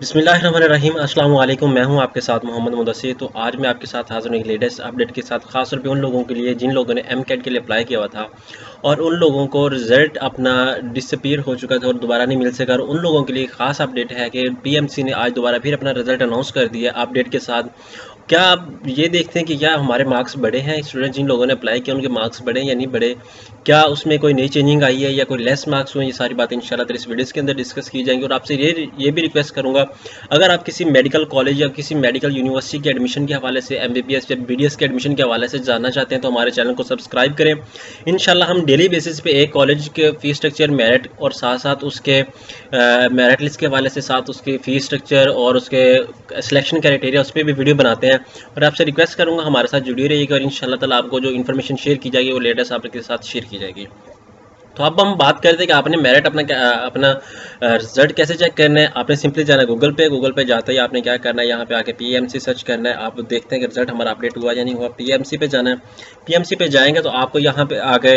बिस्मिल्लाहिर्रहमानिर्रहीम अस्सलाम वालेकुम। मैं हूं आपके साथ मोहम्मद मुदस्सिर। तो आज मैं आपके साथ हाज़िर हूं एक लेटेस्ट अपडेट के साथ, ख़ास तौर पे उन लोगों के लिए जिन लोगों ने एमकेट के लिए अप्लाई किया हुआ था और उन लोगों को रिज़ल्ट अपना डिसअपीयर हो चुका था और दोबारा नहीं मिल सका। और उन लोगों के लिए ख़ास अपडेट है कि पीएमसी ने आज दोबारा फिर अपना रिज़ल्ट अनाउंस कर दिया अपडेट के साथ। क्या आप ये देखते हैं कि क्या हमारे मार्क्स बढ़े हैं? स्टूडेंट जिन लोगों ने अप्लाई किया उनके मार्क्स बढ़े या नहीं बढ़े? क्या उसमें कोई नई चेंजिंग आई है या कोई लेस मार्क्स हुए? ये सारी बातें इंशाल्लाह ताला इस वीडियो के अंदर डिस्कस की जाएंगी। और आपसे ये भी रिक्वेस्ट करूंगा, अगर आप किसी मेडिकल कॉलेज या किसी मेडिकल यूनिवर्सिटी के एडमिशन के हवाले से, एमबीबीएस या बीडीएस के एडमिशन के हवाले से जानना चाहते हैं तो हमारे चैनल को सब्सक्राइब करें। इंशाल्लाह हम डेली बेसिस पे एक कॉलेज के फ़ीस स्ट्रक्चर, मेरिट और साथ साथ उसके मेरिट लिस्ट के हवाले से, साथ उसकी फ़ीस स्ट्रक्चर और उसके सिलेक्शन क्राइटेरिया, उस पर भी वीडियो बनाते हैं। और आपसे रिक्वेस्ट करूंगा हमारे साथ जुड़ी रहिएगा और इंशाल्लाह ताला आपको जो इन्फॉर्मेशन शेयर की जाएगी वो लेटेस्ट आपके साथ शेयर की जाएगी। तो अब हम बात करते हैं कि आपने मेरिट अपना रिजल्ट कैसे चेक करना है। आपने सिंपली जाना है गूगल पे जाते ही आपने क्या करना है, यहाँ पे आके पीएमसी सर्च करना है। आप देखते हैं कि रिजल्ट हमारा अपडेट हुआ या नहीं हुआ। पीएमसी पे जाना है। पीएमसी पे जाएंगे तो आपको यहाँ पे आके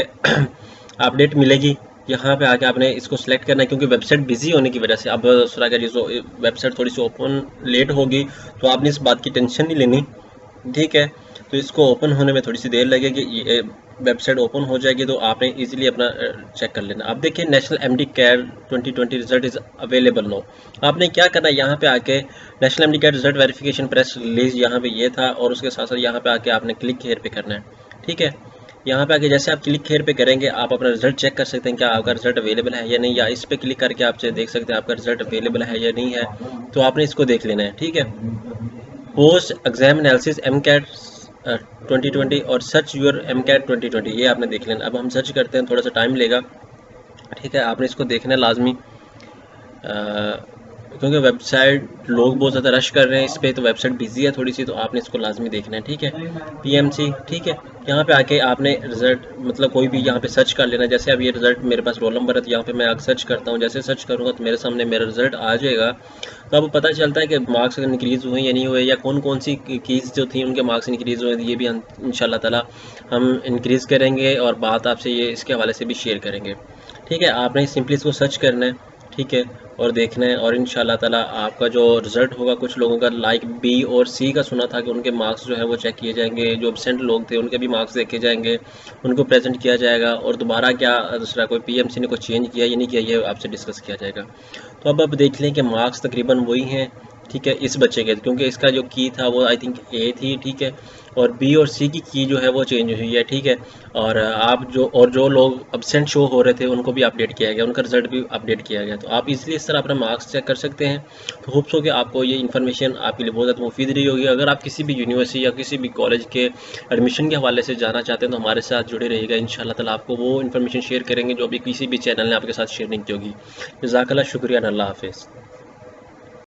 अपडेट मिलेगी। यहाँ पे आके आपने इसको सिलेक्ट करना है, क्योंकि वेबसाइट बिजी होने की वजह से अब अगर जो वेबसाइट थोड़ी सी ओपन लेट होगी तो आपने इस बात की टेंशन नहीं लेनी, ठीक है। तो इसको ओपन होने में थोड़ी सी देर लगेगी। ये वेबसाइट ओपन हो जाएगी तो आपने इजीली अपना चेक कर लेना। अब देखिए, national MD care 2020 result is available no. आपने क्या करना है, यहाँ पे आके national MD care result verification press release, यहाँ पे ये था और उसके साथ साथ यहाँ पे आके आपने क्लिक हेयर पे करना है, ठीक है। यहाँ पे आके जैसे आप क्लिक हेयर पे करेंगे आप अपना रिजल्ट चेक कर सकते हैं, क्या आपका रिजल्ट अवेलेबल है या नहीं, या इस पे क्लिक करके आप देख सकते हैं आपका रिजल्ट अवेलेबल है या नहीं है। तो आपने इसको देख लेना है, ठीक है। Post exam analysis M CAT 2020 और सर्च योर एम कैट 2020, ये आपने देख लेना। अब हम सर्च करते हैं, थोड़ा सा टाइम लेगा, ठीक है। आपने इसको देखना है लाजमी, क्योंकि वेबसाइट लोग बहुत ज़्यादा रश कर रहे हैं इस पर, तो वेबसाइट बिजी है थोड़ी सी, तो आपने इसको लाजमी देखना है, ठीक है। पीएमसी, ठीक है। यहाँ पे आके आपने रिजल्ट मतलब कोई भी यहाँ पे सर्च कर लेना। जैसे अब ये रिजल्ट मेरे पास रोल नंबर है तो यहाँ पे मैं आगे सर्च करता हूँ। जैसे सर्च करूँगा तो मेरे सामने मेरा रिजल्ट आ जाएगा। तो अब पता चलता है कि मार्क्स इंक्रीज़ हुए या नहीं हुए, या कौन कौन सी कीज़ जो थी उनके मार्क्स इंक्रीज़ हुए, ये भी हम इंशाल्लाह ताला हम इंक्रीज़ करेंगे और बात आपसे ये इसके हवाले से भी शेयर करेंगे, ठीक है। आपने सिंपली इसको सर्च करना है, ठीक है, और देखना है। और इंशाल्लाह ताला आपका जो रिज़ल्ट होगा, कुछ लोगों का लाइक बी और सी का सुना था कि उनके मार्क्स जो है वो चेक किए जाएंगे, जो एब्सेंट लोग थे उनके भी मार्क्स देखे जाएंगे, उनको प्रेजेंट किया जाएगा। और दोबारा क्या दूसरा कोई पीएमसी ने कुछ चेंज किया या नहीं किया, ये आपसे डिस्कस किया जाएगा। तो अब आप देख लें कि मार्क्स तकरीबन वही हैं, ठीक है, इस बच्चे के, क्योंकि इसका जो की था वो आई थिंक ए थी, ठीक है। और बी और सी की जो है वो चेंज हुई है, ठीक है। और जो लोग एब्सेंट शो हो रहे थे उनको भी अपडेट किया गया, उनका रिजल्ट भी अपडेट किया गया। तो आप इसलिए इस तरह अपना मार्क्स चेक कर सकते हैं। तो होप्स हो कि आपको ये इन्फॉर्मेशन आपके लिए बहुत ज़्यादा मुफीद रही होगी। अगर आप किसी भी यूनिवर्सिटी या किसी भी कॉलेज के एडमिशन के हवाले से जाना चाहते हैं तो हमारे साथ जुड़े रहिएगा। इंशाल्लाह ताला आपको वो इन्फॉर्मेशन शेयर करेंगे जो अभी किसी भी चैनल ने आपके साथ शेयर नहीं की होगी। जज़ाकल्लाह, शुक्रिया, अल्लाह हाफ़िज़।